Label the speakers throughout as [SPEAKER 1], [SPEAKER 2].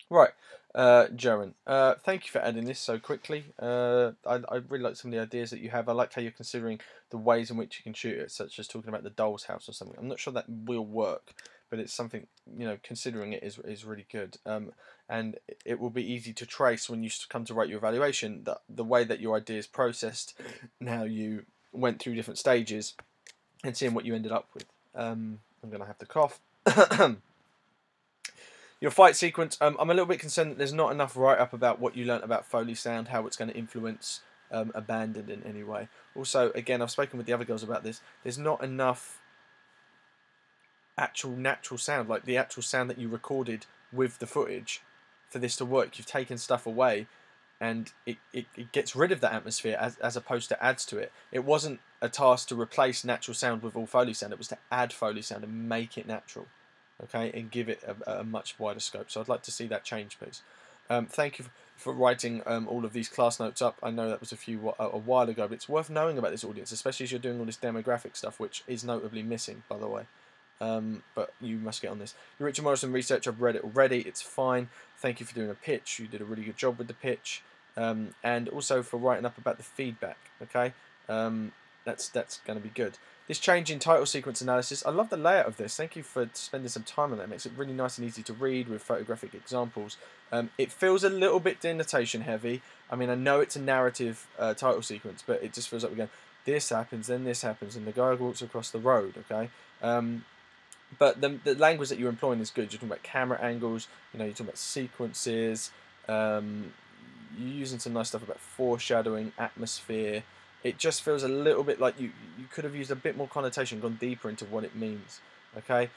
[SPEAKER 1] Right, Jaren, thank you for adding this so quickly. I really like some of the ideas that you have. I like how you're considering the ways in which you can shoot it, such as talking about the doll's house or something. I'm not sure that will work, but it's something, considering it is really good. And it will be easy to trace when you come to write your evaluation that the way that your idea is processed, and how you went through different stages, and seeing what you ended up with. I'm gonna have to cough. Your fight sequence, I'm a little bit concerned that there's not enough write-up about what you learnt about Foley sound, how it's going to influence Abandoned in any way. Also, again, I've spoken with the other girls about this, there's not enough actual natural sound, like the actual sound that you recorded with the footage for this to work. You've taken stuff away, and it gets rid of that atmosphere as opposed to adds to it. It wasn't a task to replace natural sound with all Foley sound, it was to add Foley sound and make it natural. Okay, and give it a much wider scope. So I'd like to see that change, please. Thank you for writing all of these class notes up. I know that was a while ago, but it's worth knowing about this audience, especially as you're doing all this demographic stuff, which is notably missing, by the way. But you must get on this. Your Richard Morrison research, I've read it already. It's fine. Thank you for doing a pitch. You did a really good job with the pitch, and also for writing up about the feedback. Okay, that's going to be good. This change in title sequence analysis, I love the layout of this. Thank you for spending some time on that. It makes it really nice and easy to read with photographic examples. It feels a little bit denotation heavy. I mean, I know it's a narrative title sequence, but it just feels like we're going, this happens, then this happens, and the guy walks across the road, okay? But the language that you're employing is good. You're talking about camera angles, you're talking about sequences, you're using some nice stuff about foreshadowing, atmosphere. It just feels a little bit like you could have used a bit more connotation, gone deeper into what it means. Okay,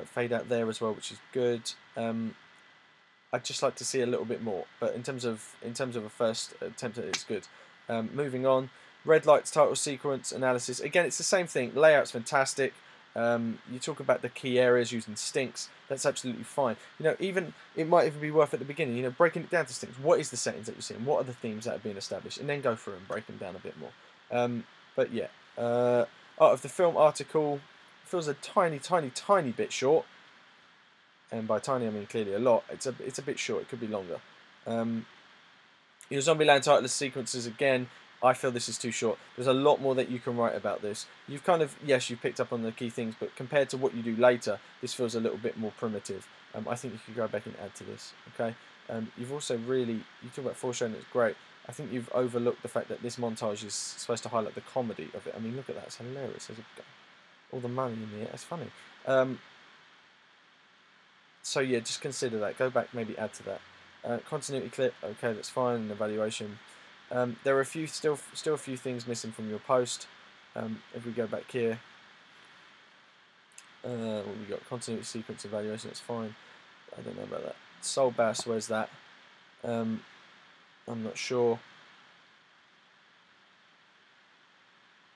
[SPEAKER 1] fade out there as well, which is good. I'd just like to see a little bit more, but in terms of a first attempt at it, it's good. Moving on, red lights, title sequence analysis. Again, it's the same thing. Layout's fantastic. You talk about the key areas using stinks. That's absolutely fine. Even it might even be worth at the beginning. Breaking it down to stinks. What is the settings that you're seeing? What are the themes that are being established? And then go through and break them down a bit more. But yeah, art of the film article feels a tiny, tiny, tiny bit short. And by tiny I mean clearly a lot. It's a bit short. It could be longer. Your Zombieland title sequences, again, I feel this is too short. There's a lot more that you can write about this. You've kind of, yes, you've picked up on the key things, but compared to what you do later, this feels a little bit more primitive. I think you could go back and add to this. Okay. You've also you talk about foreshadowing, it's great. I think you've overlooked the fact that this montage is supposed to highlight the comedy of it. I mean, look at that, it's hilarious. There's all the money in there, it's funny. So yeah, just consider that. Go back, maybe add to that. Continuity clip, okay, that's fine. An evaluation. There are still a few things missing from your post. If we go back here, what we got? Continuity sequence evaluation, that's fine. I don't know about that. Soul Bass, where's that? I'm not sure.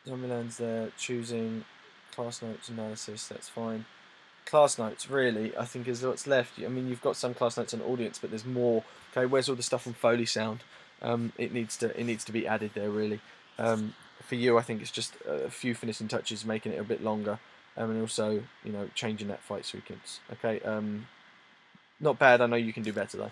[SPEAKER 1] Zombieland's there. Choosing class notes analysis, that's fine. Class notes, really, I think is what's left. I mean, you've got some class notes on audience, but there's more. Okay, where's all the stuff on Foley sound? It needs to be added there, really. For you, I think it's just a few finishing touches, making it a bit longer, and also changing that fight sequence. Okay, not bad. I know you can do better though.